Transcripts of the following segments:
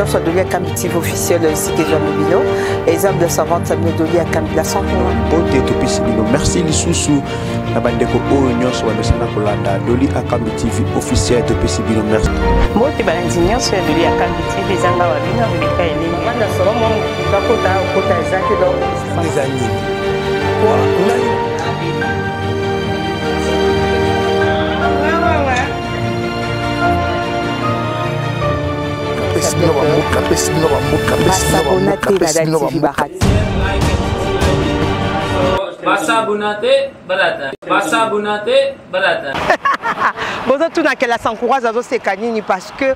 nyonso adoli akambi TV officiel esika ezwami bino eza de savante samine doli akambi la sankola bote topesi bino merci lisusu na bandeko oyo nyonso bamesana kolanda doli akambi TV officiel topesi bino merci bote balandi nyonso ya doli akambi TV ezanga wa bino bilika elini banda solo mo bakota ezaki donc eza nini Basabunate barata. Bozo tuna kela sankoura zazo sekanini parce que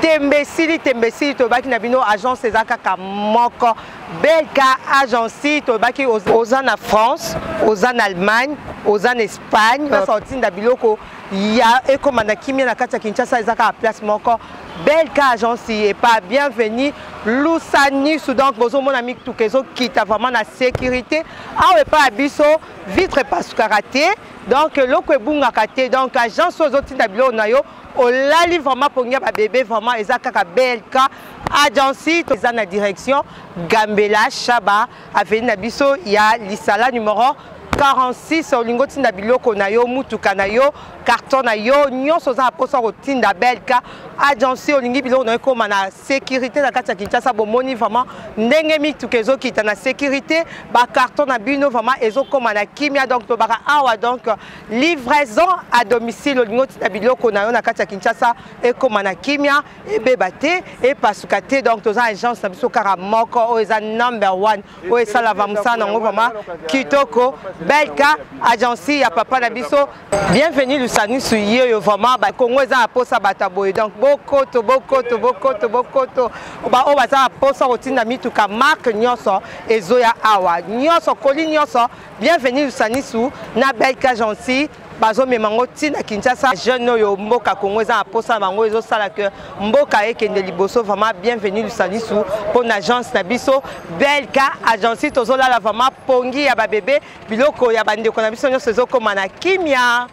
tembesili to baki na bino agence ezaka ka moko belka agence to baki aux en France, aux en Allemagne, aux en Espagne, sorti na biloko ya ekomanda kimia na kati ya Kinshasa ezaka place moko belka agence et pas bienvenue Lusani donc bozo mon ami tout kezo kita vraiment na sécurité ah pas biso vitre pas karaté donc loko ebunga kate donc agence ozoti na bilo na yo olali vraiment pour nya ba bébé vraiment ezaka ka belka agence to na direction Gambela Chaba avenue na biso ya Lisala numéro 46 olingo tinda biloko na yo mutuka na yo carton na yo nyonso za posa rotinda belka agence olingi biloko na ko na sécurité na kati ya Kinshasa bomoni vraiment ndenge mituka ezokita na sécurité ba carton na bino vraiment ezokoma na kimia donc to baka awa donc livraison à domicile olingo tinda biloko na yo na kati ya Kinshasa ekoma na kimia ebebate e pasukate donc to za agence na biso kara moko o eza number 1 o esala vamusa na ngo vraiment kitoko belka agence ya papa na biso bienvenue Lusani suyo vraiment ba Congo eza aposa bataboye donc bokoto ba o baza aposa rotina mituka marque nyonso ezoya awa nyonso koli nyonso bienvenue Lusani su na belka agence bazo memango tina Kinshasa jeune oyo mboka Congo eza aposa bango ezo sala que mboka ekende liboso vraiment bienvenue Lusani su pour agence na biso belka agence tozola la vraiment pongi ya ba bébé biloko ya bandeko na biso nyonso ezokoma na kimia.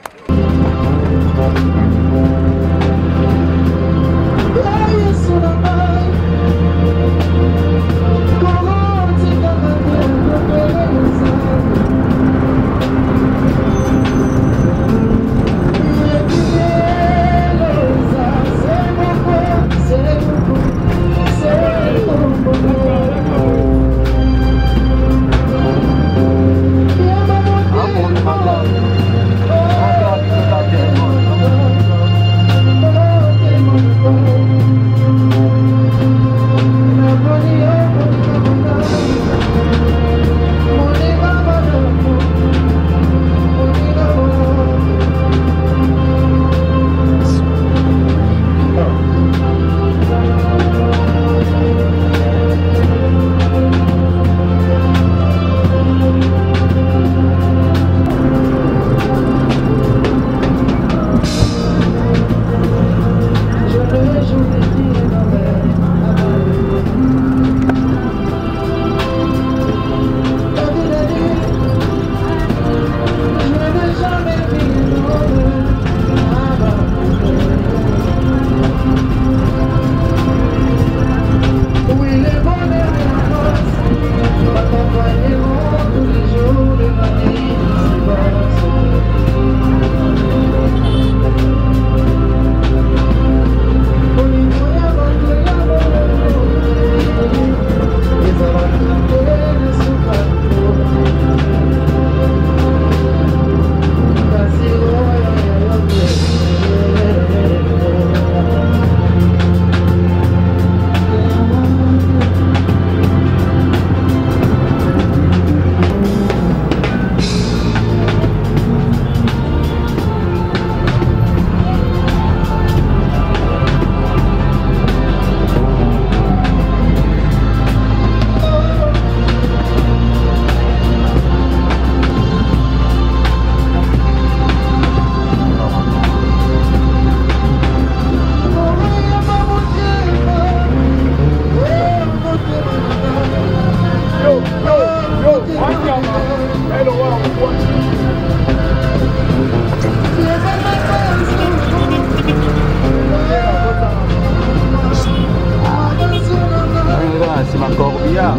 c'est ma corbillard.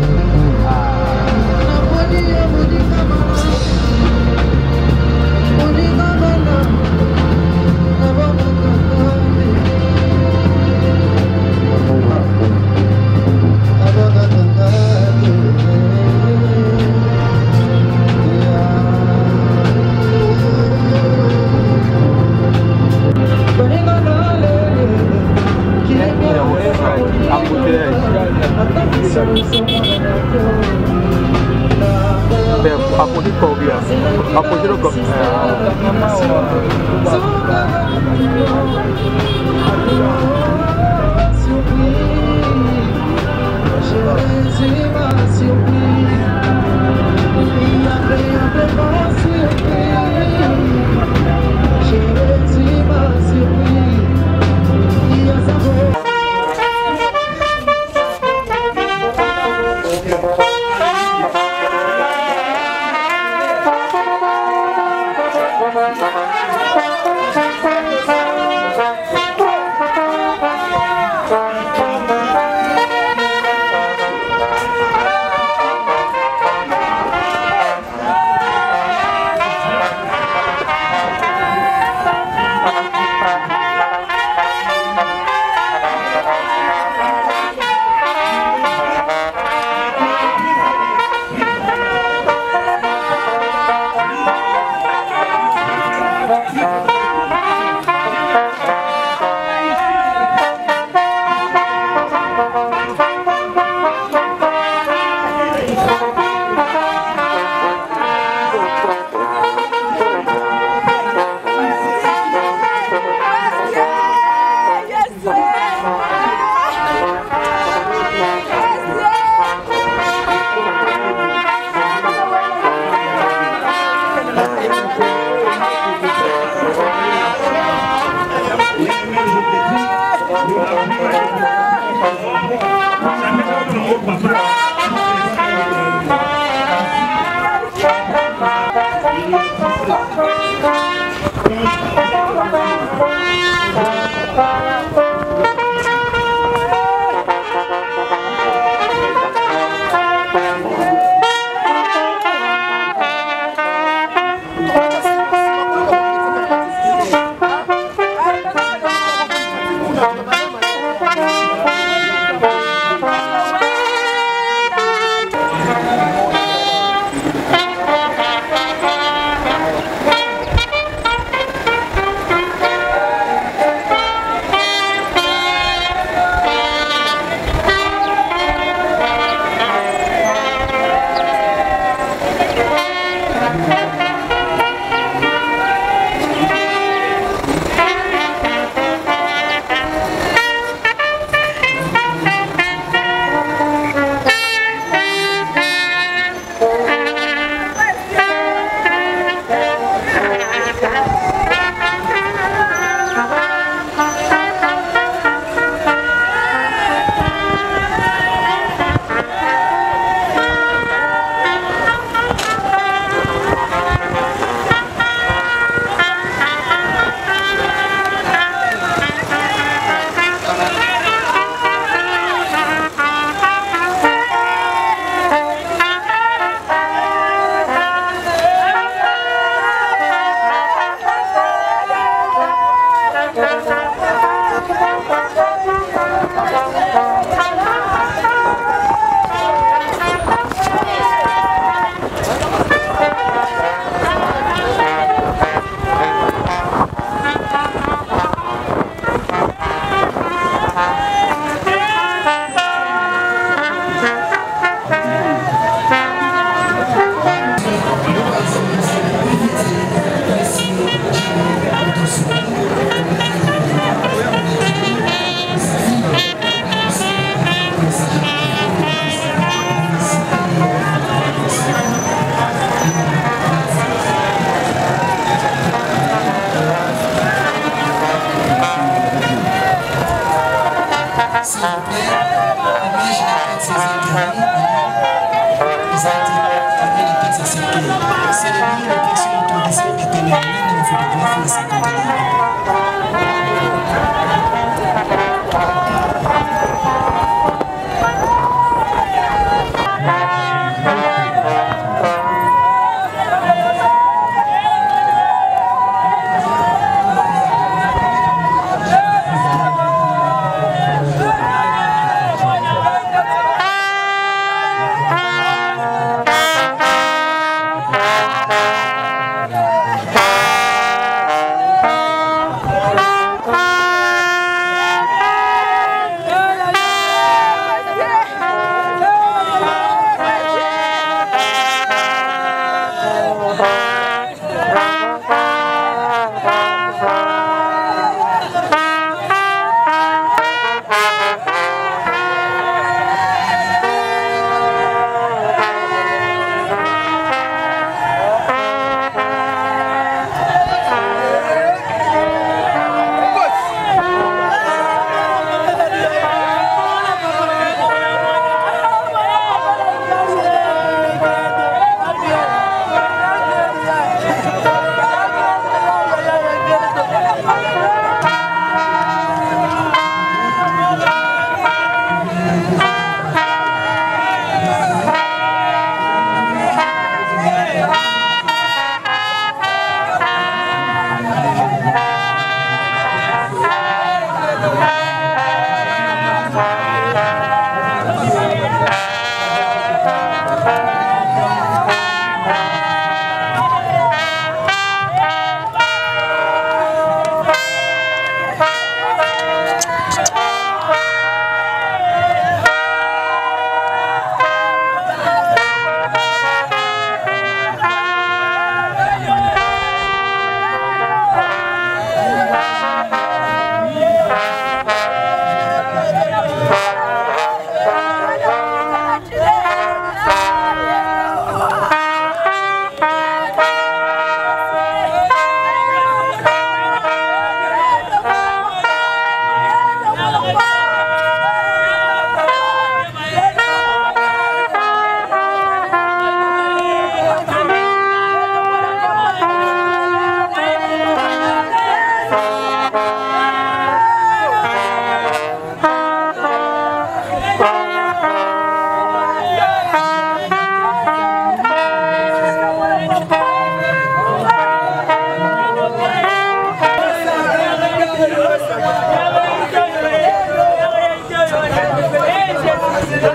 À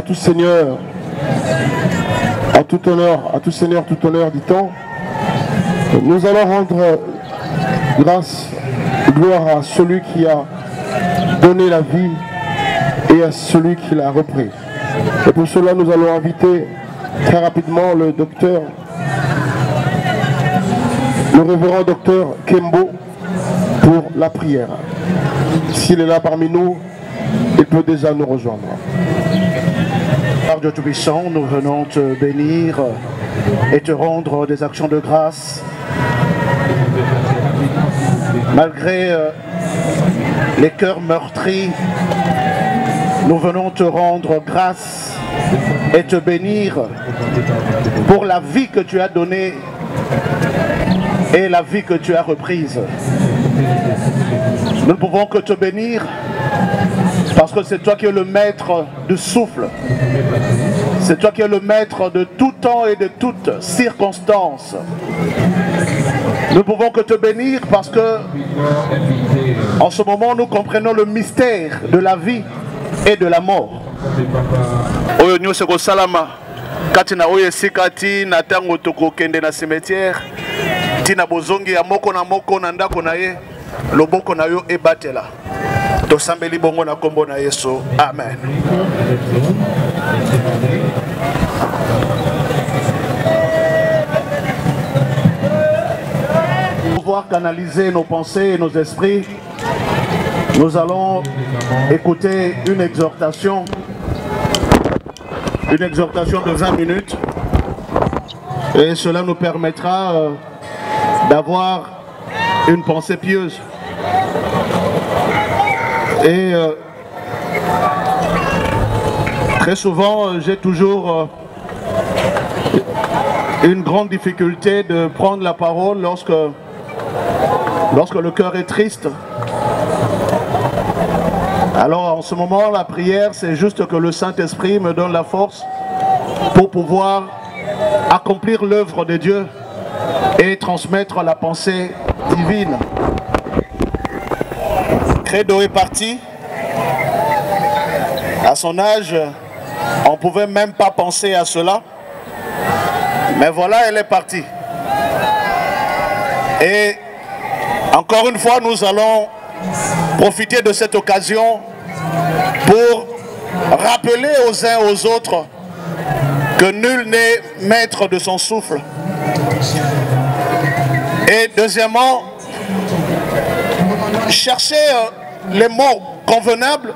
tout Seigneur, à tout Seigneur, tout honneur du temps, nous allons rendre grâce, gloire à celui qui a donné la vie et à celui qui l'a repris. Et pour cela, nous allons inviter très rapidement le docteur, le révérend docteur Kembo pour la prière. S'il est là parmi nous, il peut déjà nous rejoindre. Par Dieu Tout-Puissant, nous venons te bénir et te rendre des actions de grâce. Malgré les cœurs meurtris, nous venons te rendre grâce et te bénir pour la vie que tu as donnée et la vie que tu as reprise. Nous ne pouvons que te bénir parce que c'est toi qui es le maître du souffle. C'est toi qui es le maître de tout temps et de toutes circonstances. Nous ne pouvons que te bénir parce que en ce moment nous comprenons le mystère de la vie et de la mort. Oyo nyose ko salama katina oyo sikati na tango toko kende na cimetière tina bozongi ya moko na ndako na ye loboko na yo ebatela tosambeli bongo na kombo na Yesu. Amen. Pour pouvoir canaliser nos pensées et nos esprits, nous allons écouter une exhortation de 20 minutes et cela nous permettra d'avoir une pensée pieuse. Et très souvent, j'ai toujours une grande difficulté de prendre la parole lorsque le cœur est triste. Alors en ce moment, la prière, c'est juste que le Saint-Esprit me donne la force pour pouvoir accomplir l'œuvre de Dieu et transmettre la pensée divine. Credo est parti. À son âge, on ne pouvait même pas penser à cela. Mais voilà, elle est partie. Et encore une fois, nous allons profiter de cette occasion pour rappeler aux uns aux autres que nul n'est maître de son souffle. Et deuxièmement, chercher les mots convenables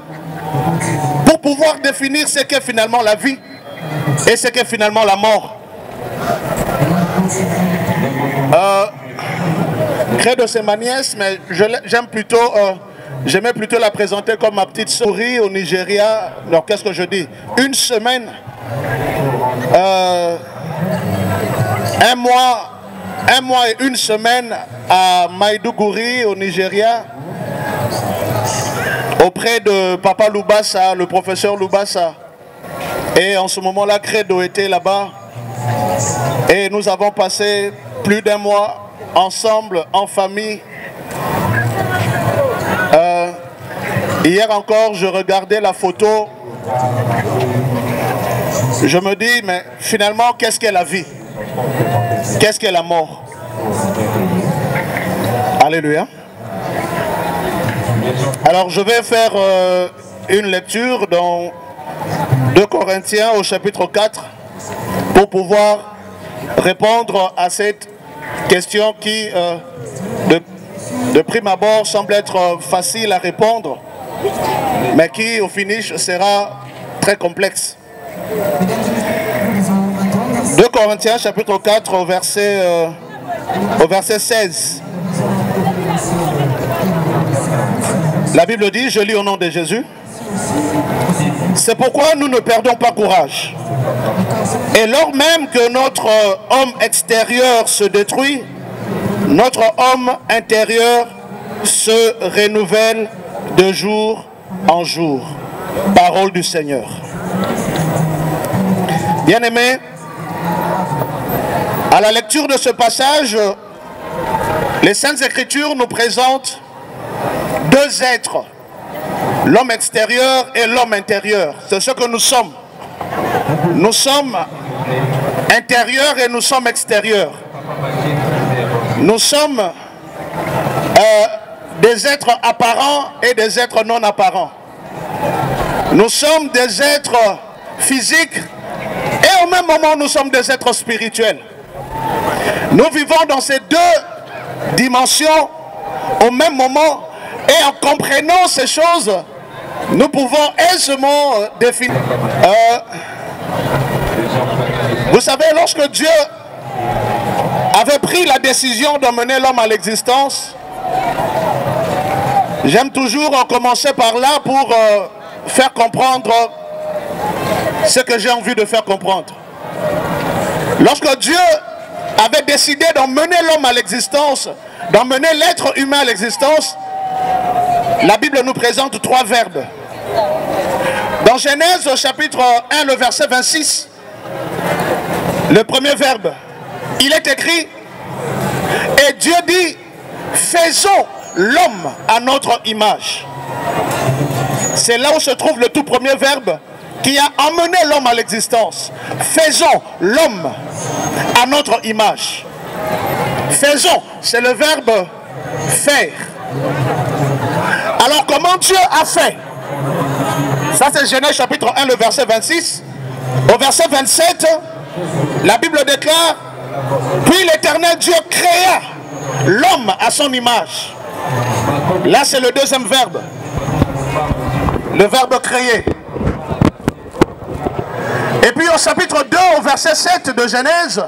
pour pouvoir définir ce qu'est finalement la vie et ce qu'est finalement la mort. Credo c'est ma nièce, mais j'aimais plutôt la présenter comme ma petite souris au Nigeria. Alors qu'est-ce que je dis? Une semaine, un mois et une semaine à Maiduguri au Nigeria, auprès de Papa Lubasa, le professeur Lubasa. Et en ce moment-là, Credo était là-bas. Et nous avons passé plus d'un mois ensemble, en famille. Hier encore, je regardais la photo. Je me dis, mais finalement, qu'est-ce qu'est la vie? Qu'est-ce qu'est la mort? Alléluia. Alors, je vais faire une lecture dans 2 Corinthiens au chapitre 4 pour pouvoir répondre à cette question qui, de prime abord, semble être facile à répondre, mais qui, au finish, sera très complexe. 2 Corinthiens, chapitre 4, au verset 16. La Bible dit, je lis au nom de Jésus. C'est pourquoi nous ne perdons pas courage. Et lors même que notre homme extérieur se détruit, notre homme intérieur se renouvelle de jour en jour. Parole du Seigneur. Bien-aimés, à la lecture de ce passage, les Saintes Écritures nous présentent deux êtres, l'homme extérieur et l'homme intérieur. C'est ce que nous sommes. Nous sommes intérieurs et nous sommes extérieurs. Nous sommes des êtres apparents et des êtres non apparents. Nous sommes des êtres physiques et au même moment nous sommes des êtres spirituels. Nous vivons dans ces deux dimensions au même moment et en comprenant ces choses, nous pouvons aisément définir. Vous savez, lorsque Dieu avait pris la décision d'emmener l'homme à l'existence, j'aime toujours commencer par là pour faire comprendre ce que j'ai envie de faire comprendre. Lorsque Dieu avait décidé d'emmener l'homme à l'existence, d'emmener l'être humain à l'existence, la Bible nous présente trois verbes. Dans Genèse chapitre 1, le verset 26, le premier verbe, il est écrit, et Dieu dit, faisons l'homme à notre image. C'est là où se trouve le tout premier verbe qui a emmené l'homme à l'existence. Faisons l'homme à notre image. Faisons, c'est le verbe faire. Alors comment Dieu a fait? Ça c'est Genèse chapitre 1, le verset 26. Au verset 27, la Bible déclare, puis l'Éternel Dieu créa l'homme à son image. Là c'est le deuxième verbe. Le verbe créer. Et puis au chapitre 2, au verset 7 de Genèse,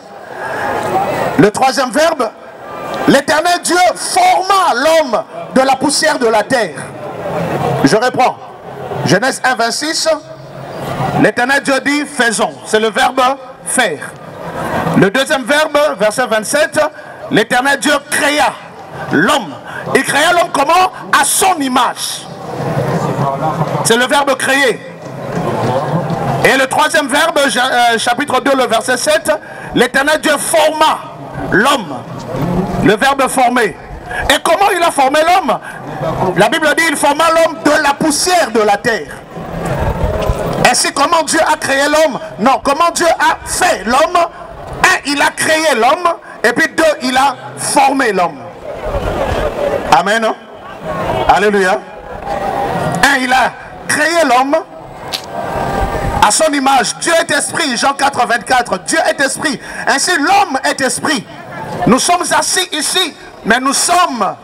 le troisième verbe, l'Éternel Dieu forma l'homme de la poussière de la terre. Je reprends. Genèse 1, 26, l'Éternel Dieu dit faisons. C'est le verbe faire. Le deuxième verbe, verset 27, l'Éternel Dieu créa l'homme. Il créa l'homme comment? À son image. C'est le verbe créer. Et le troisième verbe, chapitre 2, le verset 7, l'Éternel Dieu forma l'homme. Le verbe former. Et comment il a formé l'homme? La Bible dit il forma l'homme de la poussière de la terre. Ainsi, comment Dieu a créé l'homme? Non, comment Dieu a fait l'homme? Un, il a créé l'homme. Et puis deux, il a formé l'homme. Amen. Alléluia. Un, il a créé l'homme à son image. Dieu est esprit, Jean 4, 24. Dieu est esprit. Ainsi, l'homme est esprit. Nous sommes assis ici, mais nous sommes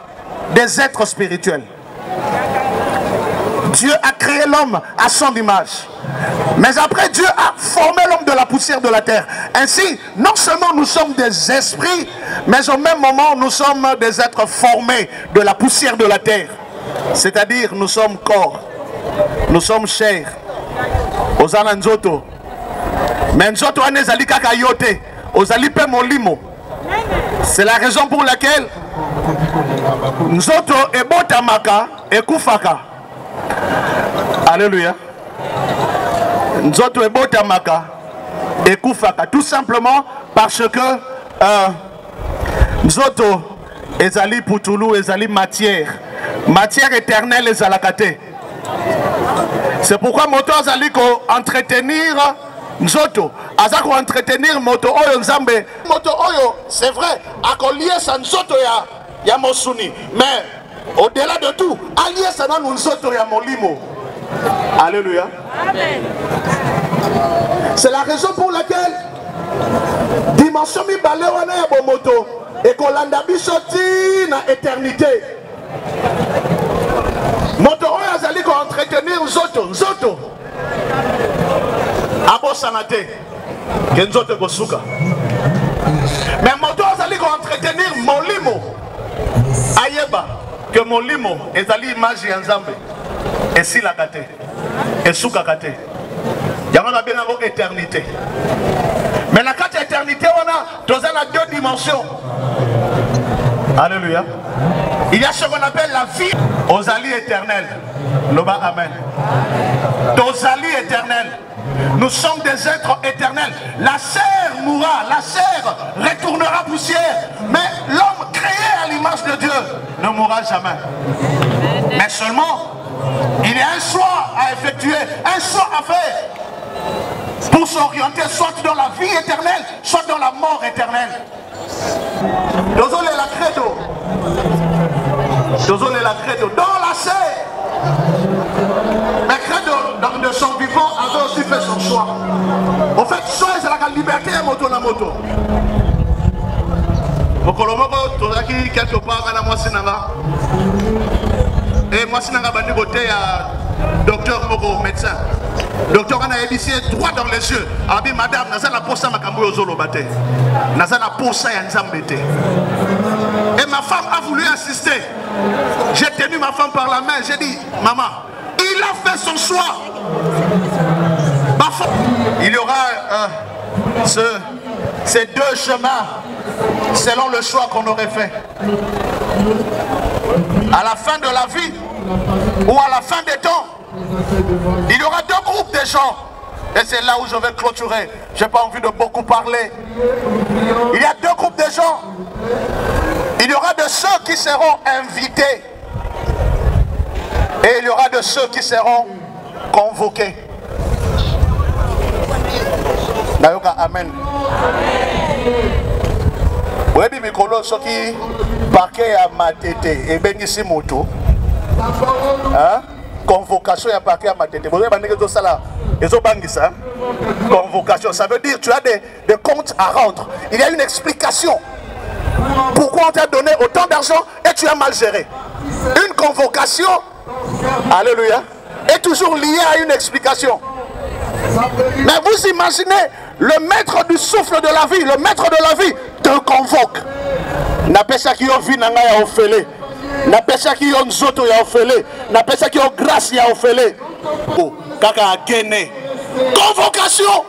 des êtres spirituels. Dieu a créé l'homme à son image. Mais après, Dieu a formé l'homme de la poussière de la terre. Ainsi, non seulement nous sommes des esprits, mais au même moment, nous sommes des êtres formés de la poussière de la terre. C'est-à-dire, nous sommes corps, nous sommes chair. Ozana nzoto. Mais nzoto anezali kaka yote. Ozali pe molimo. C'est la raison pour laquelle nzoto ebotamaka ekufaka. Alléluia. Nzoto ebotamaka ekufaka. Tout simplement parce que nzoto ezali putulu, ezali matière. Matière éternelle ezalakate. C'est pourquoi moto azali ko entretenir nzoto. Azako entretenir moto oyo nzambe. Moto oyo, c'est vrai, akolié sa nzoto ya mosuni. Mais au-delà de tout, allié sa nzoto ya molimo. Alléluia. Amen. C'est la raison pour laquelle dimension mi balé wana ya bomoto et kolanda biso na éternité. Moto oyo azali ko entretenir nzoto abosana te ke nzoto kosuka. Mais moto azali ko entretenir molimo ayeba que molimo ezali image ya nzambe esilaka te esukaka te yango na benga ngo éternité. Mais la kati éternité wana toza na deux dimensions. Alléluia. Il y a ce qu'on appelle la vie aux alliés éternels. Loba amen. Aux alliés éternels. Nous sommes des êtres éternels. La chair mourra, la chair retournera poussière. Mais l'homme créé à l'image de Dieu ne mourra jamais. Mais seulement, il y a un choix à effectuer, un choix à faire pour s'orienter soit dans la vie éternelle, soit dans la mort éternelle. Désolé la credo. Désolé la credo. Dans la chair. Mais credo de son vivant avait aussi fait son choix. En fait, choix c'est la liberté à moto na moto. Mokolomoko tozaki quelque part à la moisinanga. Et moisinanga bandi côté à docteur Moko médecin. Docteur on a ébissé droit dans les yeux. Abi madame naza la posa makambo yozolo bate. Naza la posa ya nzambete. Et ma femme a voulu insister. J'ai tenu ma femme par la main, j'ai dit maman, il a fait son choix. Il y aura ces deux chemins selon le choix qu'on aurait fait. À la fin de la vie ou à la fin des temps, il y aura deux groupes de gens. Et c'est là où je vais clôturer. Je n'ai pas envie de beaucoup parler. Il y a deux groupes de gens. Il y aura de ceux qui seront invités. Et il y aura de ceux qui seront convoqués. Amen. Oui, mais Mikolo, ceux qui parquaient à Matete et Benisi Moto. Convocation à parquet à Matete. Vous avez dit que ça là. Convocation, ça veut dire que tu as des comptes à rendre. Il y a une explication. Pourquoi on t'a donné autant d'argent et tu as mal géré? Une convocation, alléluia, est toujours liée à une explication. Mais vous imaginez, le maître du souffle de la vie, le maître de la vie te convoque. Na pesa ki yo vi nanga ya ofele. Na pesa ki yo nzoto ya ofele. Na pesa ki yo grâce ya ofele. Oh, kaka akene. Convocation.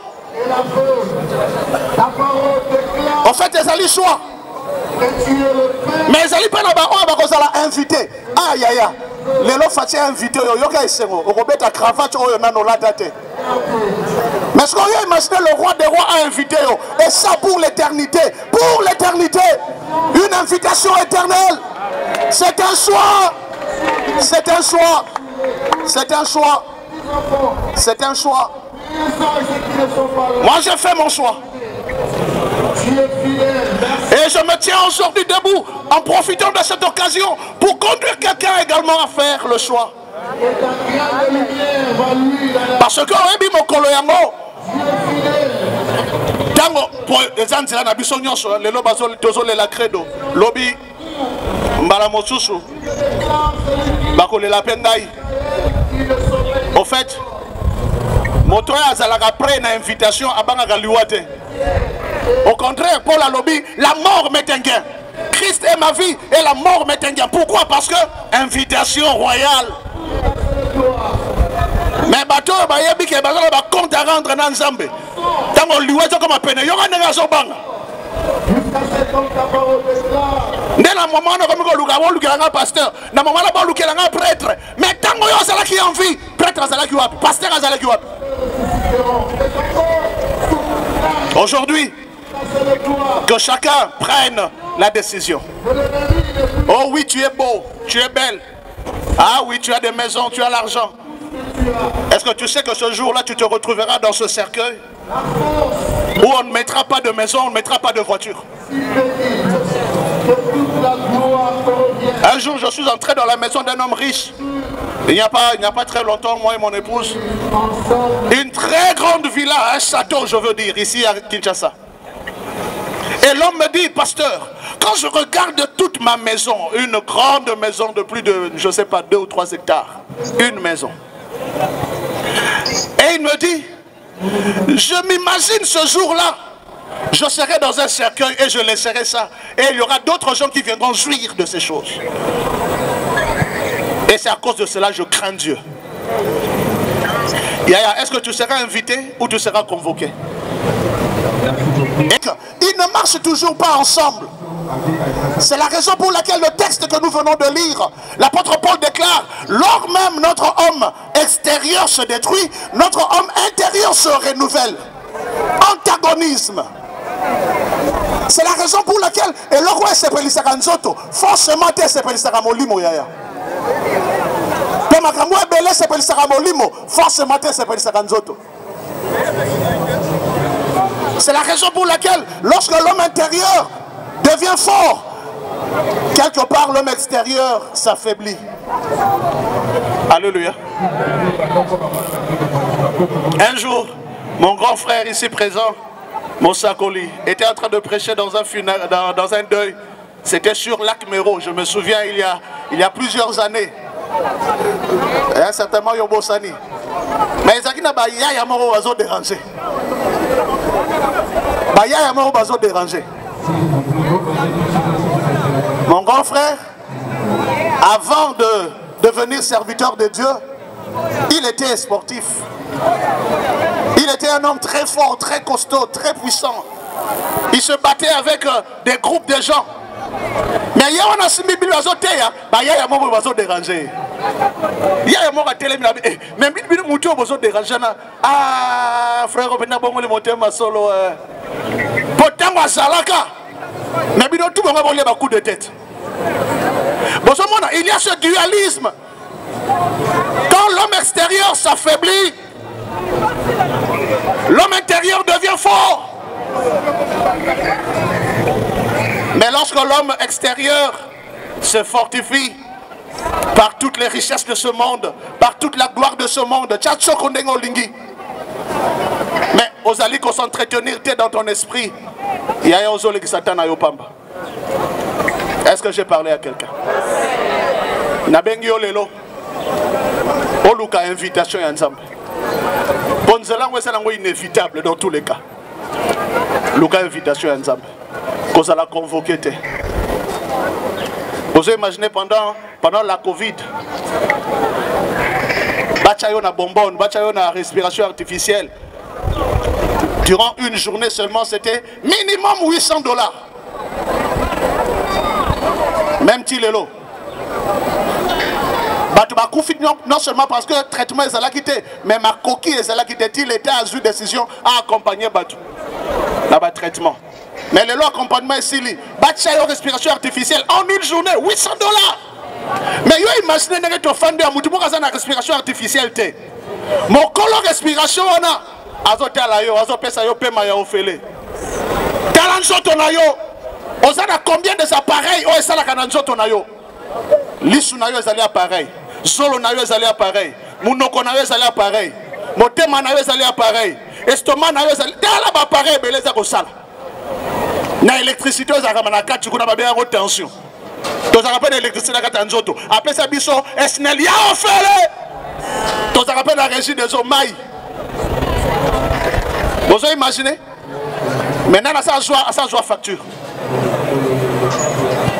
En fait, ils allaient choix. Mais ils allaient pas là-bas, on va invité. Aïe aïe aïe. Les gens sont invités. On va cravate. Mais ce qu'on a imaginé, le roi des rois a invité. Et ça pour l'éternité. Pour l'éternité. Une invitation éternelle. C'est un choix. C'est un choix. C'est un choix. C'est un choix. Moi j'ai fait mon choix. Et je me tiens aujourd'hui debout en profitant de cette occasion pour conduire quelqu'un également à faire le choix. Parce que Oebi Mokolo Yango Tango pour les anzela na biso nyonso lelo bazoli tozole la credo lobi mbala mosusu bakolela pengai. Au fait moto azalaka prêt na invitation abanga liwate. Au contraire, Paul a lobby, la mort m'est un gain. Christ est ma vie et la mort m'est un gain. Pourquoi? Parce que invitation royale. Mais bateau, il y a un compte à rendre dans Zambé. Tant qu'on lui comme un peine, il y aura une raison. Dès la moment où il y a un pasteur, dans le moment où il y a un prêtre, mais tant qu'il y a un qui a envie, prêtre qui a pasteur qui a. Aujourd'hui, que chacun prenne la décision. Oh oui, tu es beau, tu es belle. Ah oui, tu as des maisons, tu as l'argent. Est-ce que tu sais que ce jour-là, tu te retrouveras dans ce cercueil où on ne mettra pas de maison, on ne mettra pas de voiture? Un jour, je suis entré dans la maison d'un homme riche. Il n'y a pas très longtemps, moi et mon épouse. Une très grande villa, un château, je veux dire, ici à Kinshasa. Et l'homme me dit, pasteur, quand je regarde toute ma maison, une grande maison de plus de, je ne sais pas, 2 ou 3 hectares, une maison. Et il me dit, je m'imagine ce jour-là, je serai dans un cercueil et je laisserai ça. Et il y aura d'autres gens qui viendront jouir de ces choses. Et c'est à cause de cela que je crains Dieu. Yaya, est-ce que tu seras invité ou tu seras convoqué? Ils ne marchent toujours pas ensemble. C'est la raison pour laquelle le texte que nous venons de lire, l'apôtre Paul déclare, lors même notre homme extérieur se détruit, notre homme intérieur se renouvelle. Antagonisme. C'est la raison pour laquelle, et le roi s'appelle Nzoto, forcément il s'appelle Molimo Yaya. Forcément il s'appelle Nzoto. C'est la raison pour laquelle, lorsque l'homme intérieur devient fort, quelque part l'homme extérieur s'affaiblit. Alléluia. Un jour, mon grand frère ici présent, Moussakoli, était en train de prêcher dans un deuil. C'était sur Lac Méro, je me souviens, il y a plusieurs années. Et certainement Yobosani. Mais il y a moro bazo dérangé. Il y a moro bazo dérangé. Mon grand frère, avant de devenir serviteur de Dieu, il était sportif. Il était un homme très fort, très costaud, très puissant. Il se battait avec des groupes de gens. Mais il y a un assimilé il y a un moment où il dérangé. Il y a un moment où il mais il y a un moment dérangé. Ah, frère, il y a un moment où il solo. Pourtant, mais il y a tout le monde qui a un coup de tête. Il y a ce dualisme. Quand l'homme extérieur s'affaiblit, l'homme intérieur devient fort. Mais lorsque l'homme extérieur se fortifie par toutes les richesses de ce monde, par toute la gloire de ce monde, mais aux alliés qu'on s'entretenir dans ton esprit, il y a un zole qui s'attend à Yopamba. Est-ce que j'ai parlé à quelqu'un? Nabengio lelo, Oluka invitation à ensemble. Bonzela est inévitable dans tous les cas. Luka invitation à ensemble. Qu'on a convoqué. Vous imaginez pendant la Covid, Bachayo na bonbonne, Bachayo na respiration artificielle. Durant une journée seulement, c'était minimum $800. Même Tilelo. Non seulement parce que le traitement est quitté, mais ma coquille est quitté. Il était à une décision à accompagner Batou. Là-bas, traitement. Mais le lot accompagnement est silly. Bachayo respiration artificielle en une journée, $800. Mais vous imaginez que tu as fait une respiration artificielle. Mon colon respiration, on a. Azo talayo, azo pesa yo pema ya ofele. Talanzoto na yo. Ozana combien des appareils o esala kananzoto na yo. Lisu na yo ezali appareil. Zolo na yo ezali appareil. Munoko na yo ezali appareil. Motema na yo ezali appareil. Estomac na yo ezali. Tala ba appareil beleza ko sala. Na électricité ozaka na kati kuna ba bien tension. Tozaka pe na électricité na kati nzoto. Après ça biso esnel ya ofele. Tozaka pe na régie des eaux maï. Vous avez imaginé? Maintenant, ça joue facture.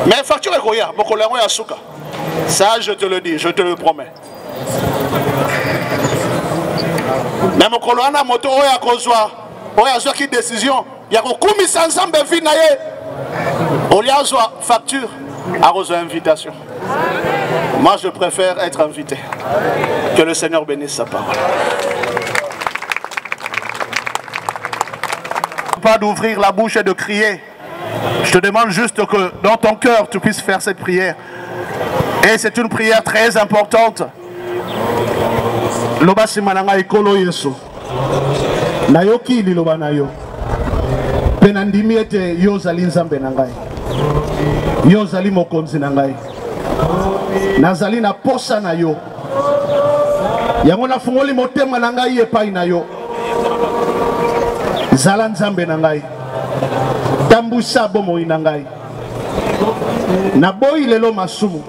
Mais facture est goya, ça, je te le dis, je te le promets. Mais mon colonne moto, il y a qui décision. Il y a beaucoup ensemble de vie. On y a facture, à invitation. Moi, je préfère être invité. Que le Seigneur bénisse sa parole. Pas d'ouvrir la bouche et de crier. Je te demande juste que dans ton cœur tu puisses faire cette prière. Et c'est une prière très importante. Loba simananga ikolo Yesu. Nayoki liloba nayo. Penandimi ete yo zali nzambe na ngai. Yo zali mokonzi na ngai. Nazali na posa na yo. Yango na fungoli motema na ngai epai na yo. Zala nzambe na ngai. Tambusa bomoi na ngai. Na boyi lelo masumu.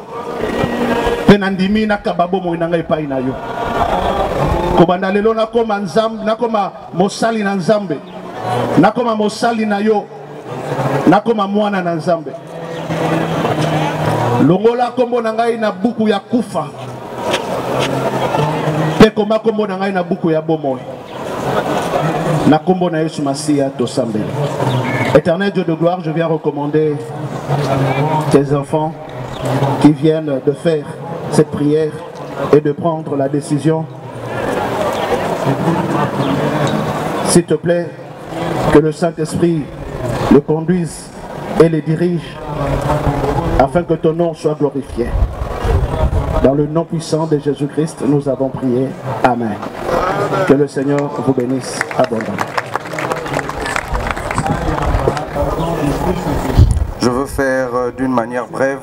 Penandimi na kaba bomoi na ngai epai na yo. Kobanda lelo nakoma nzambe, nakoma mosali na nzambe. Nakoma mosali na yo. Nakoma mwana na nzambe. Longola kombo na ngai na buku ya kufa. Pe koma kombo na ngai na buku ya bomoi. Na kombo na Yesu Masiya tosambeli. Éternel Dieu de gloire, je viens recommander tes enfants qui viennent de faire cette prière et de prendre la décision. S'il te plaît, que le Saint-Esprit le conduise et les dirige afin que ton nom soit glorifié. Dans le nom puissant de Jésus-Christ, nous avons prié. Amen. Que le Seigneur vous bénisse abondamment. Je veux faire d'une manière brève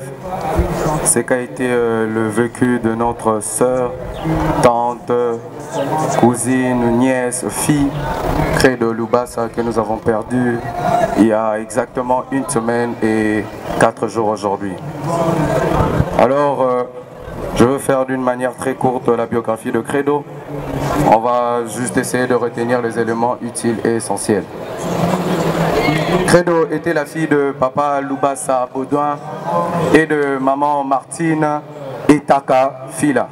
ce qu'a été le vécu de notre sœur, tante, cousine, nièce, fille, Credo Lubasa, que nous avons perdu il y a exactement 1 semaine et 4 jours aujourd'hui. Alors, je veux faire d'une manière très courte la biographie de Credo. On va juste essayer de retenir les éléments utiles et essentiels. Credo était la fille de papa Lubasa Baudouin et de maman Martine Etaka Fila.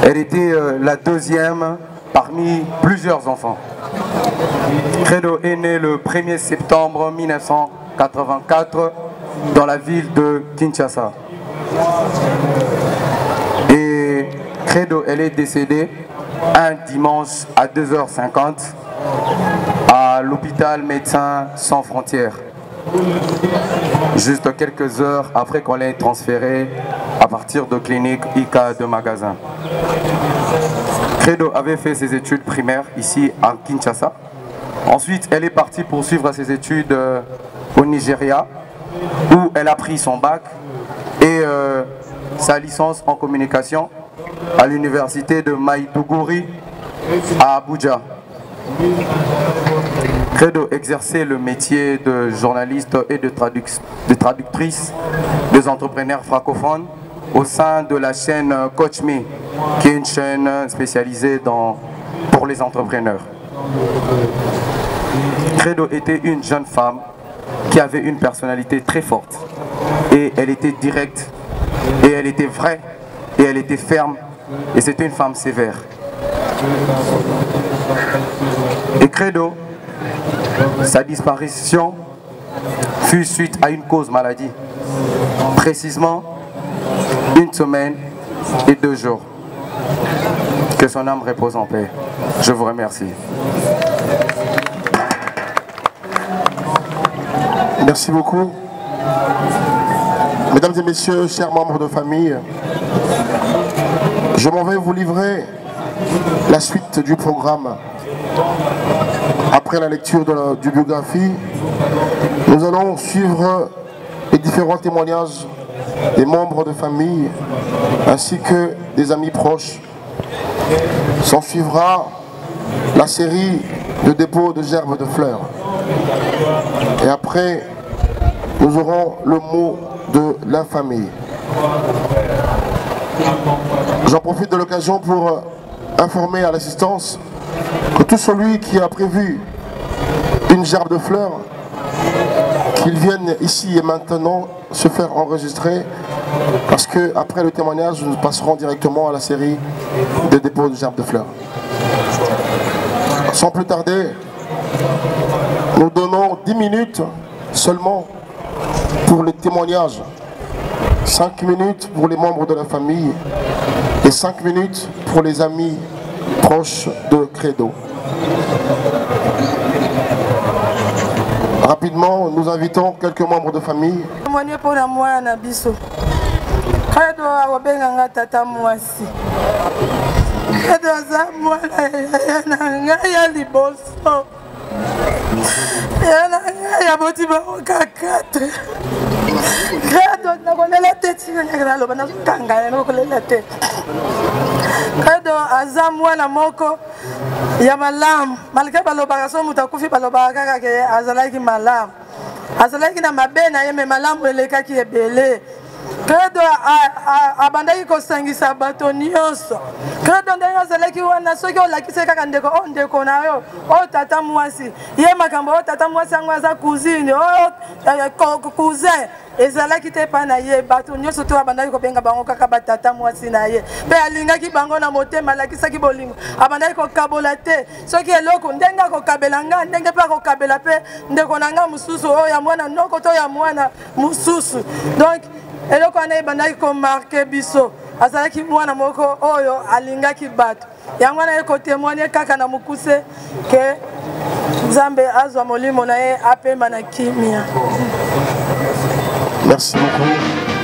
Elle était la deuxième parmi plusieurs enfants. Credo est né le 1er septembre 1984 dans la ville de Kinshasa. Et Credo, elle est décédée un dimanche à 2h50 à l'hôpital Médecins Sans Frontières. Juste quelques heures après qu'on l'ait transférée à partir de clinique ICA de Magasin. Credo avait fait ses études primaires ici à Kinshasa. Ensuite, elle est partie poursuivre ses études au Nigeria, où elle a pris son bac et sa licence en communication à l'université de Maiduguri à Abuja. Credo exerçait le métier de journaliste et de traductrice des entrepreneurs francophones au sein de la chaîne Coach Me, qui est une chaîne spécialisée pour les entrepreneurs. Credo était une jeune femme qui avait une personnalité très forte et elle était directe et elle était vraie et elle était ferme et c'était une femme sévère. Et Credo, sa disparition fut suite à une cause maladie, précisément 1 semaine et 2 jours. Que son âme repose en paix. Je vous remercie. Merci beaucoup. Mesdames et messieurs, chers membres de famille, je m'en vais vous livrer la suite du programme. Après la lecture du biographie, nous allons suivre les différents témoignages des membres de famille ainsi que des amis proches. S'en suivra la série de dépôts de gerbes de fleurs. Et après, nous aurons le mot de la famille. J'en profite de l'occasion pour informer à l'assistance que tout celui qui a prévu une gerbe de fleurs, qu'il vienne ici et maintenant se faire enregistrer, parce que après le témoignage, nous passerons directement à la série de dépôts de gerbes de fleurs. Sans plus tarder, nous donnons 10 minutes seulement pour les témoignages, 5 minutes pour les membres de la famille et 5 minutes pour les amis proches de Credo. Rapidement, nous invitons quelques membres de famille. Credo aza mwana moko ya malamu malgré balobaka so mutu akufi balobaka kaka ke azalaki malamu azalaki na mabe na ye me malamu elekaki ebele credo abandaki kosangisa bato nyonso credo ndenge azalaki wana soki olakisi kaka ndeko o ndeko na yo o tata mwasi ye makambo o tata mwasi yango aza cousine o cousin ezalaki te epai na ye bato nyonso to abandaki kobenga bango kaka batata mwasi na ye mpe alingaki bango na motema alakisaki bolingo abandaki kokabola te soki eloko ndenge akokabela nga ndenge mpe akokabela mpe ndeko na nga mosusu oyo ya mwana noko to ya mwana mosusu donc eloko wana ebandaki komarke biso azalaki mwana moko oyo alingaki bato yango wana ye kotemoigne kaka na mokuse ke nzambe azwa molimo na ye apemba na kimia. Merci beaucoup.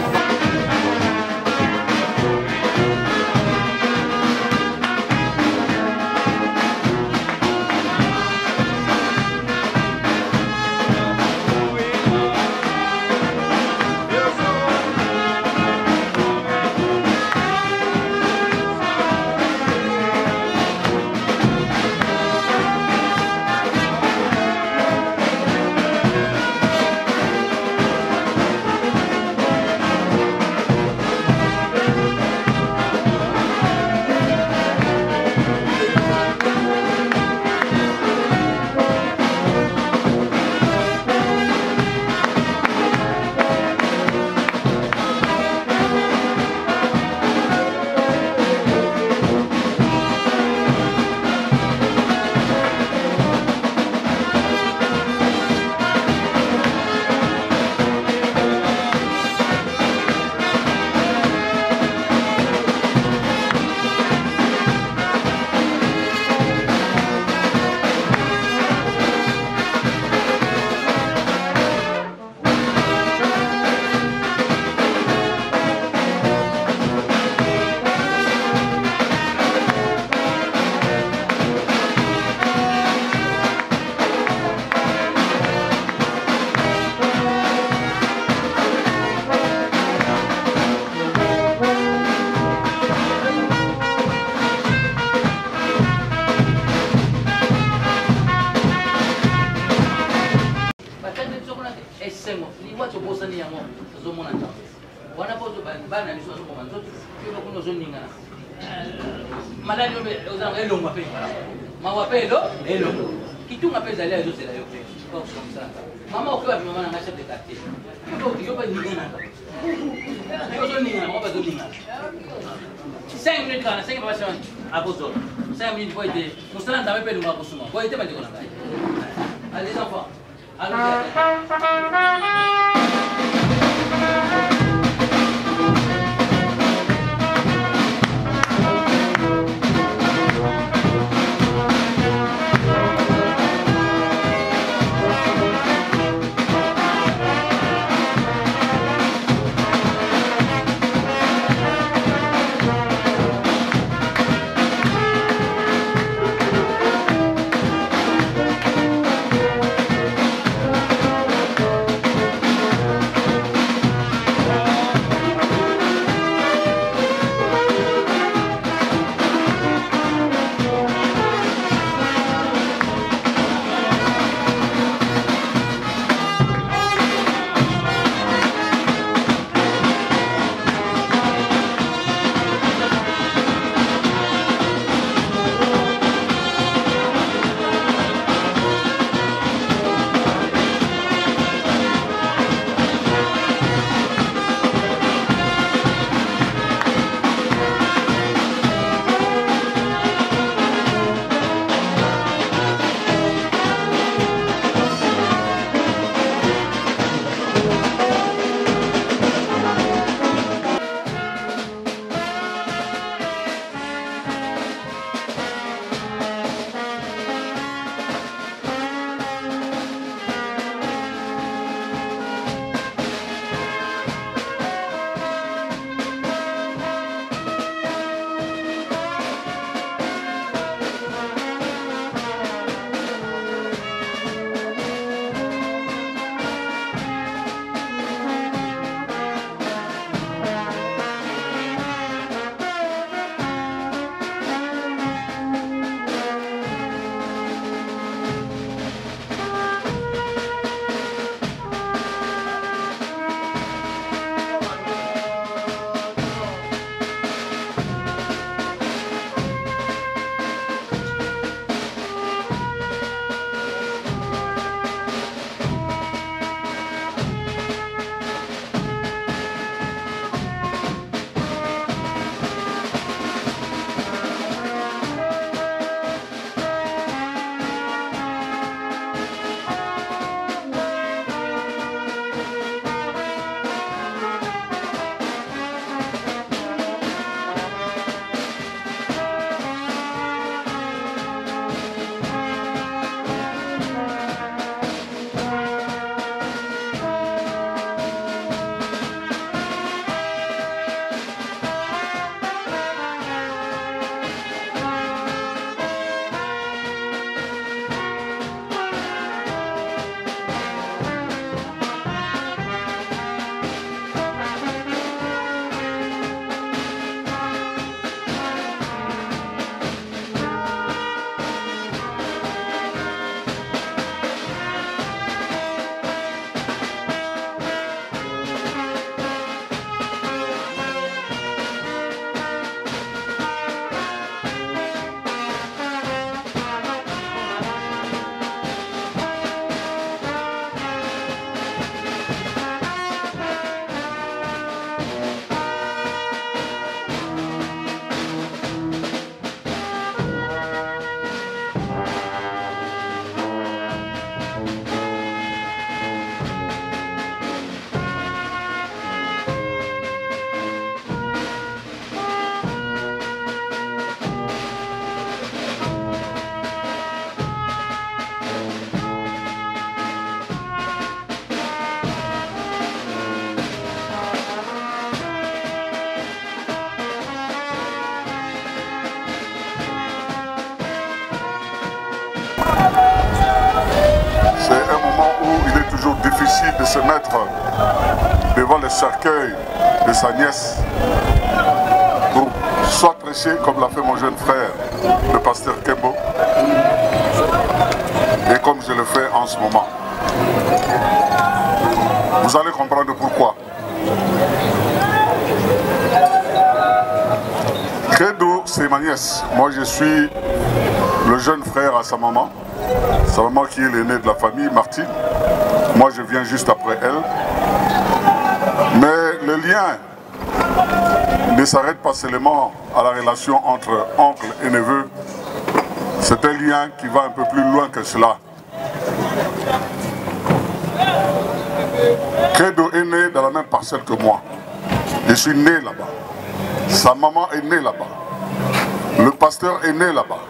Allez les enfants, allez. décide de se mettre devant le cercueil de sa nièce pour soit prêcher comme l'a fait mon jeune frère, le pasteur Kembo, et comme je le fais en ce moment. Vous allez comprendre pourquoi. Credo, c'est ma nièce. Moi, je suis le jeune frère à sa maman qui est l'aîné de la famille, Martine. Moi, je viens juste après elle. Mais le lien ne s'arrête pas seulement à la relation entre oncle et neveu. C'est un lien qui va un peu plus loin que cela. Credo est né dans la même parcelle que moi. Je suis né là-bas. Sa maman est née là-bas. Le pasteur est né là-bas.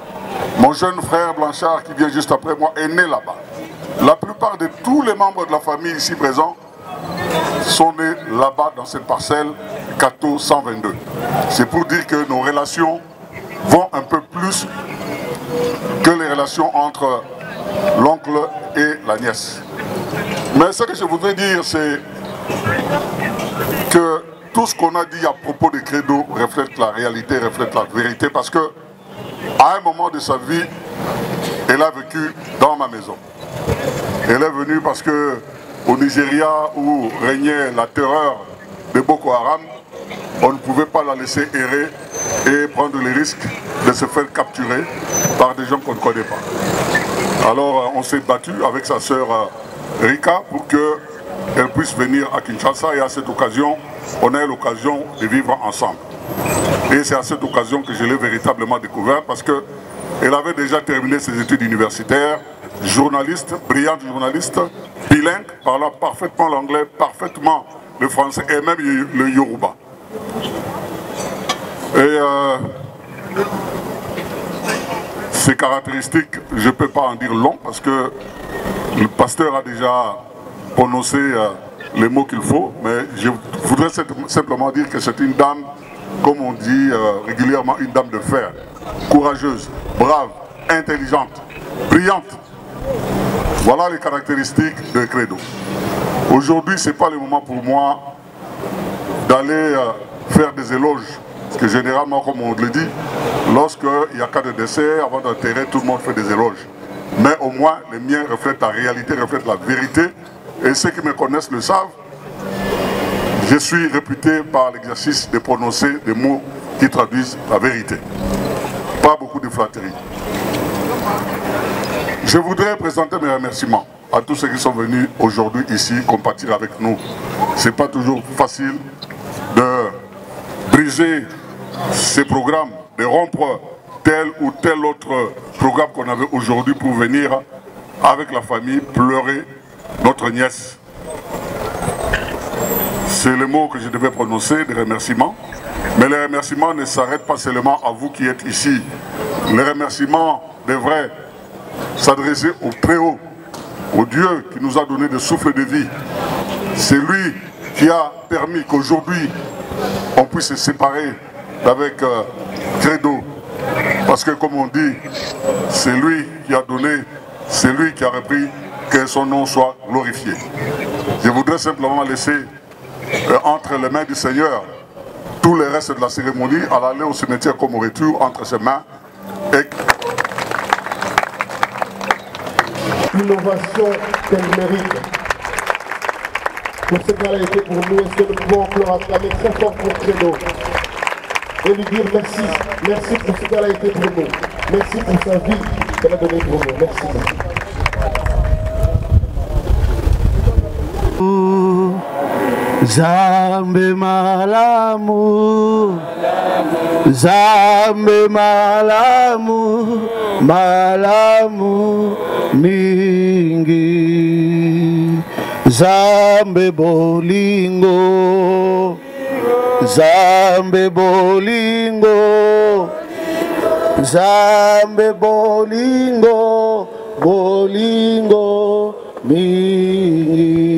Mon jeune frère Blanchard, qui vient juste après moi, est né là-bas. La plupart de tous les membres de la famille ici présents sont nés là-bas dans cette parcelle Cato 122. C'est pour dire que nos relations vont un peu plus que les relations entre l'oncle et la nièce. Mais ce que je voudrais dire, c'est que tout ce qu'on a dit à propos de Credo reflète la réalité, reflète la vérité, parce que à un moment de sa vie, elle a vécu dans ma maison. Elle est venue parce que au Nigeria, où régnait la terreur de Boko Haram, on ne pouvait pas la laisser errer et prendre les risques de se faire capturer par des gens qu'on ne connaît pas. Alors on s'est battu avec sa sœur Rika pour qu'elle puisse venir à Kinshasa, et à cette occasion, on a eu l'occasion de vivre ensemble. Et c'est à cette occasion que je l'ai véritablement découvert, parce qu'elle avait déjà terminé ses études universitaires, journaliste, brillante journaliste, bilingue, parlant parfaitement l'anglais, parfaitement le français et même le yoruba. Et ces caractéristiques, je ne peux pas en dire long, parce que le pasteur a déjà prononcé les mots qu'il faut, mais je voudrais simplement dire que c'est une dame, comme on dit régulièrement, une dame de fer, courageuse, brave, intelligente, brillante. Voilà les caractéristiques de Credo. Aujourd'hui, ce n'est pas le moment pour moi d'aller faire des éloges, parce que généralement, comme on le dit, lorsqu'il y a cas de décès, avant d'enterrer, tout le monde fait des éloges. Mais au moins, les miens reflètent la réalité, reflètent la vérité. Et ceux qui me connaissent le savent, je suis réputé par l'exercice de prononcer des mots qui traduisent la vérité. Pas beaucoup de flatterie. Je voudrais présenter mes remerciements à tous ceux qui sont venus aujourd'hui ici compatir avec nous. Ce n'est pas toujours facile de briser ces programmes, de rompre tel ou tel autre programme qu'on avait aujourd'hui pour venir avec la famille pleurer notre nièce. C'est le mot que je devais prononcer, des remerciements. Mais les remerciements ne s'arrêtent pas seulement à vous qui êtes ici. Les remerciements devraient s'adresser au Très-Haut, au Dieu qui nous a donné le souffle de vie. C'est lui qui a permis qu'aujourd'hui on puisse se séparer avec Credo. Parce que comme on dit, c'est lui qui a donné, c'est lui qui a repris que son nom soit glorifié. Je voudrais simplement laisser entre les mains du Seigneur tous les restes de la cérémonie, à l'aller au cimetière comme au retour, entre ses mains. Et l'innovation qu'elle mérite. Pour ce qu'elle a été pour nous, est-ce que nous pouvons encore acclamer très fort pour Credo et lui dire merci. Merci pour ce qu'elle a été pour nous. Merci pour sa vie qu'elle a donnée pour nous. Merci. Zambe malamu, Zambe malamu, malamu mingi, Zambe bolingo, Zambe bolingo, Zambe bolingo, bolingo mingi.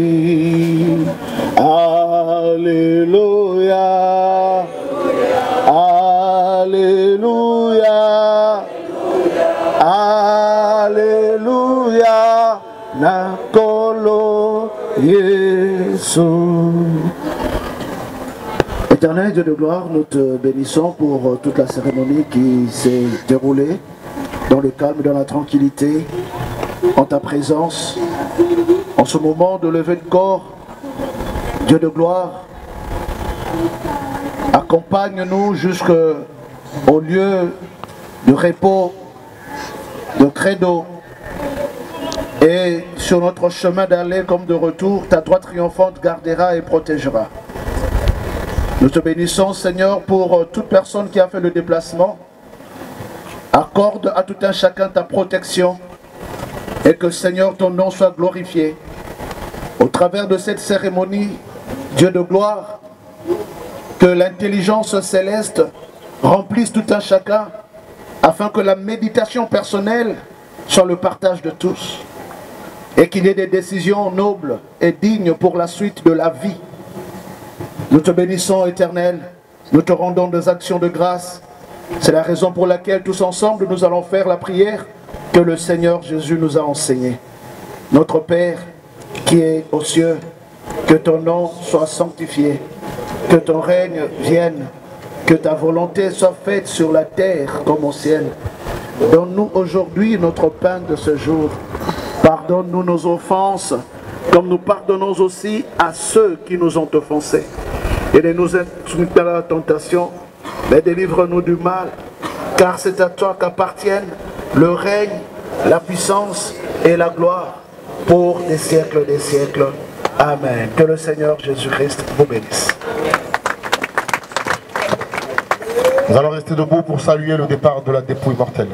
Alléluia, Alléluia, Alléluia, Nakolo Jésus. Éternel Dieu de gloire, nous te bénissons pour toute la cérémonie qui s'est déroulée dans le calme, dans la tranquillité, en ta présence, en ce moment de lever de corps. Dieu de gloire, accompagne-nous jusqu'au lieu de repos, de credo, et sur notre chemin d'aller comme de retour, ta droite triomphante gardera et protégera. Nous te bénissons, Seigneur, pour toute personne qui a fait le déplacement. Accorde à tout un chacun ta protection et que, Seigneur, ton nom soit glorifié. Au travers de cette cérémonie, Dieu de gloire, que l'intelligence céleste remplisse tout un chacun afin que la méditation personnelle soit le partage de tous et qu'il y ait des décisions nobles et dignes pour la suite de la vie. Nous te bénissons, Éternel, nous te rendons des actions de grâce. C'est la raison pour laquelle tous ensemble nous allons faire la prière que le Seigneur Jésus nous a enseignée. Notre Père qui est aux cieux, que ton nom soit sanctifié, que ton règne vienne, que ta volonté soit faite sur la terre comme au ciel. Donne-nous aujourd'hui notre pain de ce jour. Pardonne-nous nos offenses, comme nous pardonnons aussi à ceux qui nous ont offensés. Et ne nous insoumis pas à la tentation, mais délivre-nous du mal, car c'est à toi qu'appartiennent le règne, la puissance et la gloire pour des siècles des siècles. Amen. Que le Seigneur Jésus-Christ vous bénisse. Nous allons rester debout pour saluer le départ de la dépouille mortelle.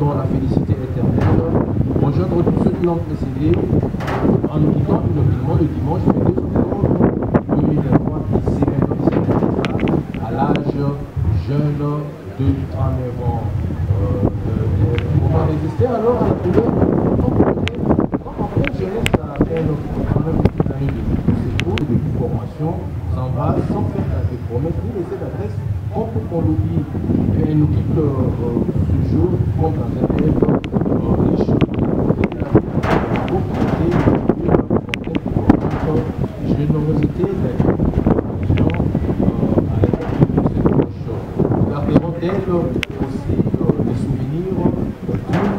souhaitons la félicité éternelle, rejoindre tous ceux qui l'ont précédé en nous quittant inutilement le dimanche 22 octobre 2023 ici même à l'âge jeune de 39 ans. On va résister alors à la couleur quand en pleine jeunesse à peine quand même une année de séjour et de formation s'en va sans faire des promesses ni laisser d'adresse comme pour qu'on l'oublie. Elle nous quitte ce jour comme dans un rêve riche générosité de la nous garderons d'elle aussi des souvenirs d'une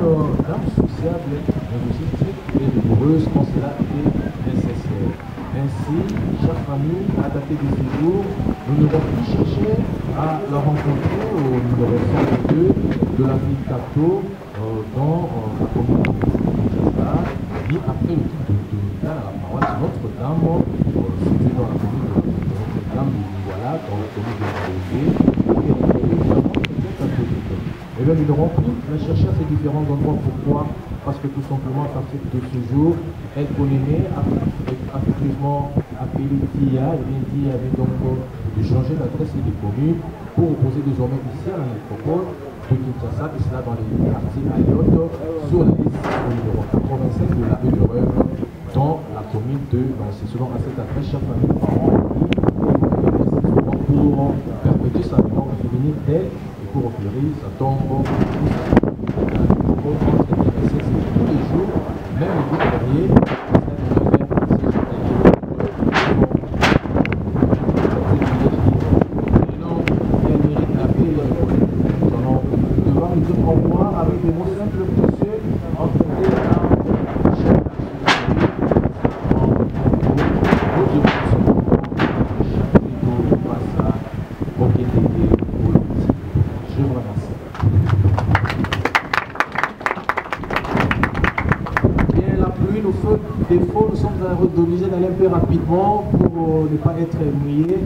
dame sociable, mais aussi très rigoureuse quand cela est nécessaire. Ainsi, chaque famille a daté de ce jour. Nous n'avons plus cherché à la rencontrer au numéro 102 de la ville Cato dans la commune de Kinshasa, ni après le titre de la paroisse Notre-Dame, située dans la commune de Notre-Dame de Voilà, dans la commune de Maroké, et évidemment très catholique. Et bien nous n'aurons plus la chercher à ces différents endroits. Pourquoi? Parce que tout simplement, à partir de ce jour, elle connaît affectueusement appelé Tia, et bien Tia avait donc de changer l'adresse des communes pour opposer désormais ici à la métropole de Kinshasa, et cela dans les quartiers Ayotte, sur la liste numéro 85 de la rue de Reuve, dans la commune de Nancy. Selon à cette adresse, chaque famille parent pour perpétuer sa mémoire, souvenir d'elle et pour offrir sa tombe tous les jours, même le jour férié. Avec des mots simples, précieux, empruntés à chaque Je vous remercie. Bien, la pluie nous fait défaut, nous sommes obligés d'aller un peu rapidement pour ne pas être mouillés.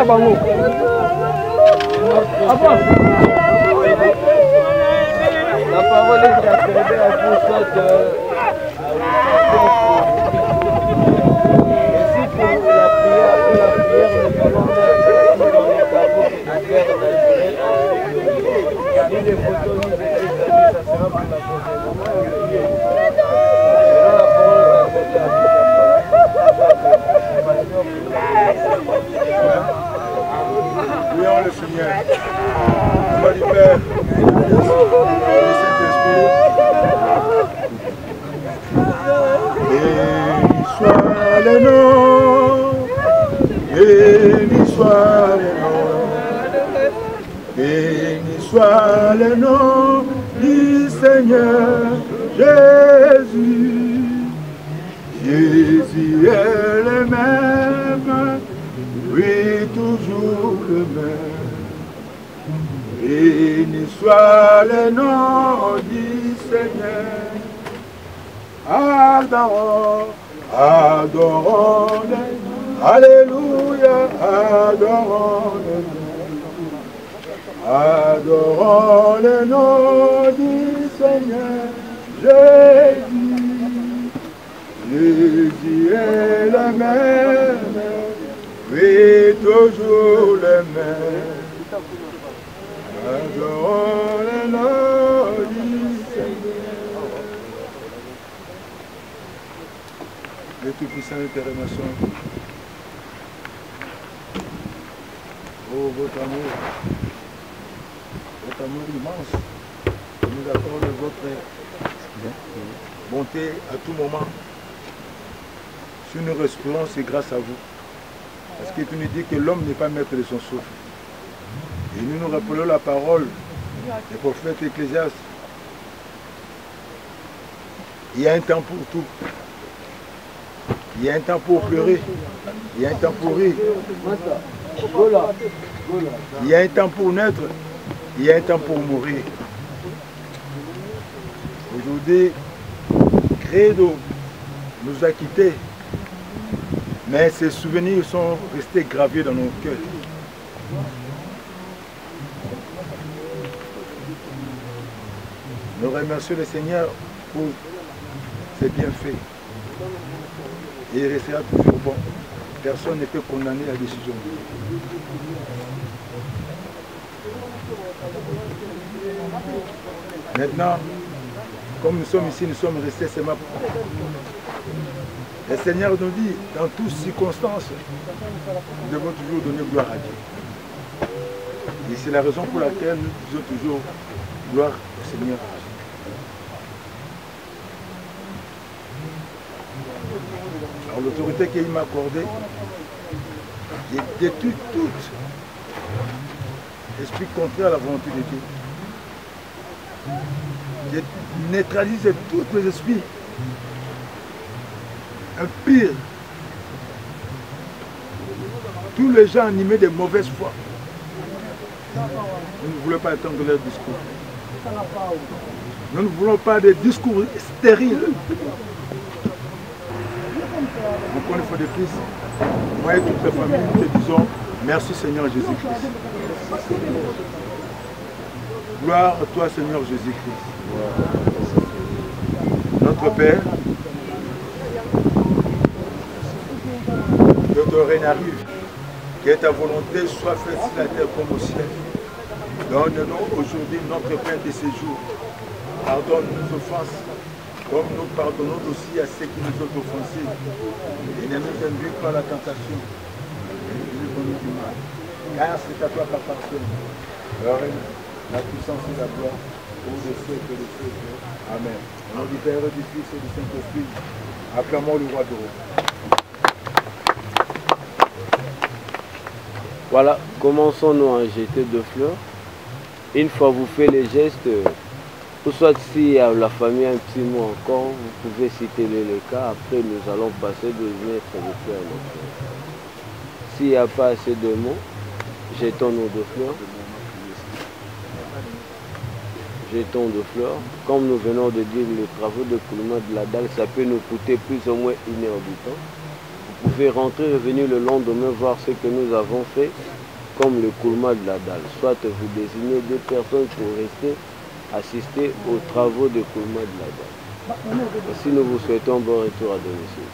bango. La parole est accordée à tous autres. Ainsi pour la prière, nous allons mettre dans les tableaux à terre ni les photos, ni les amis, ça sera pour la prochaine. Prions le Seigneur. Nom du Père, du Saint-Esprit. Béni soit le nom, béni soit le nom, béni soit le nom du Seigneur Jésus. Jésus est le même, oui, toujours le même. Béni soit le nom du Seigneur. Adorons, adorons-le. Alléluia, adorons-le. Adorons le nom du Seigneur Jésus. Jésus est le même, oui, toujours le même. Adorons le nom du Seigneur. Le Tout-Puissant, nous te remercions. Oh, votre amour immense, nous accorde votre bonté à tout moment. Si nous respirons, c'est grâce à vous. Parce que tu nous dis que l'homme n'est pas maître de son souffle. Et nous nous rappelons la parole du prophète Ecclésiaste. Il y a un temps pour tout. Il y a un temps pour pleurer. Il y a un temps pour rire. Il y a un temps pour naître. Il y a un temps pour mourir. Aujourd'hui, Credo nous a quittés. Mais ces souvenirs sont restés gravés dans nos cœurs. Nous remercions le Seigneur pour ses bienfaits. Et il restera toujours bon. Personne ne peut condamner la décision. Maintenant, comme nous sommes ici, nous sommes restés seulement. Le Seigneur nous dit, dans toutes circonstances, nous devons toujours donner gloire à Dieu. Et c'est la raison pour laquelle nous disons toujours gloire au Seigneur. Alors l'autorité qu'il m'a accordée, j'ai détruit tout esprit contraire à la volonté de Dieu. J'ai neutralisé tous les esprits impurs, tous les gens animés de mauvaise foi. Nous ne voulons pas entendre leur discours. Nous ne voulons pas de discours stériles. Encore une fois de plus, moi et toute la famille, nous te disons merci Seigneur Jésus-Christ. Gloire à toi Seigneur Jésus-Christ. Notre Père, que ton règne arrive, que ta volonté soit faite sur la terre comme au ciel. Donne-nous aujourd'hui notre pain de ce jour. Pardonne nos offenses, comme nous pardonnons aussi à ceux qui nous ont offensés. Et ne nous induis pas à la tentation, car c'est à toi qu'appartient le règne, la puissance et la gloire pour les siècles des siècles. Amen. Au nom du Père, du Fils et du Saint-Esprit, acclamons le roi de roi. Voilà, commençons-nous à jeter de fleurs. Une fois vous faites les gestes, ou soit si la famille a un petit mot encore, vous pouvez citer les cas. Après, nous allons passer de mettre de fleurs. S'il n'y a pas assez de mots, jetons-nous de fleurs. Jetons de fleurs. Comme nous venons de dire, les travaux de coulement de la dalle, ça peut nous coûter plus ou moins 1 heure du temps. Vous pouvez rentrer, revenir le lendemain, voir ce que nous avons fait comme le coulement de la dalle. Soit vous désignez 2 personnes pour rester assister aux travaux de coulement de la dalle. Ainsi, nous vous souhaitons un bon retour à domicile.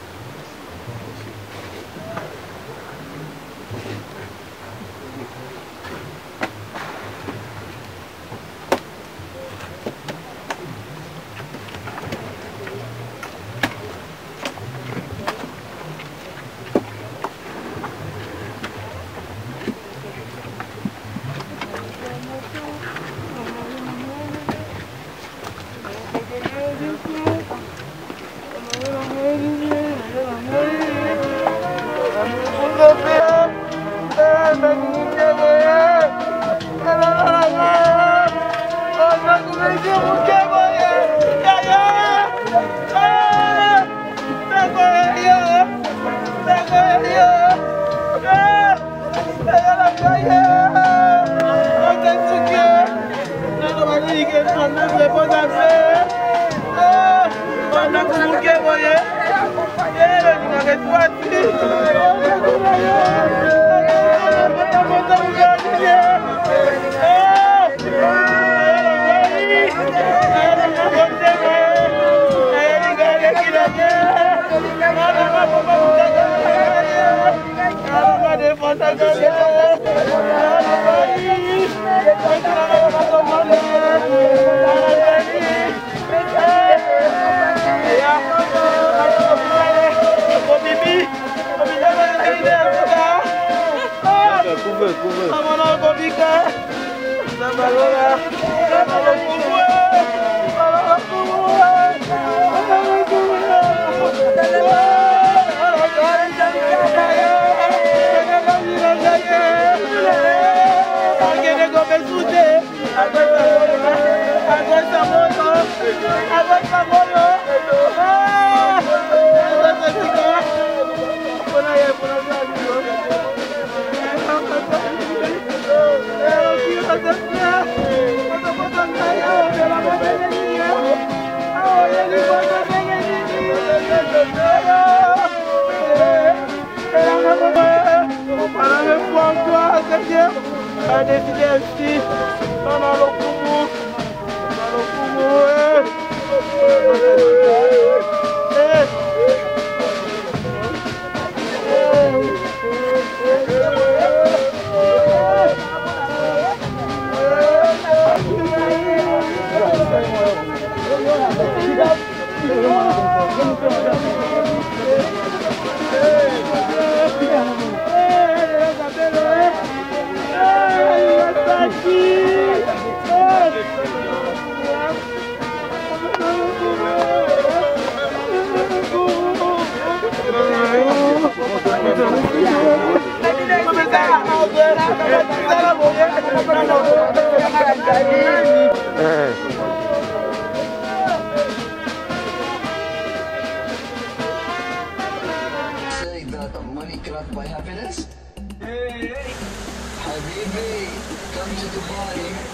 Say that money cannot buy happiness? Hey, Habibi, come to the party.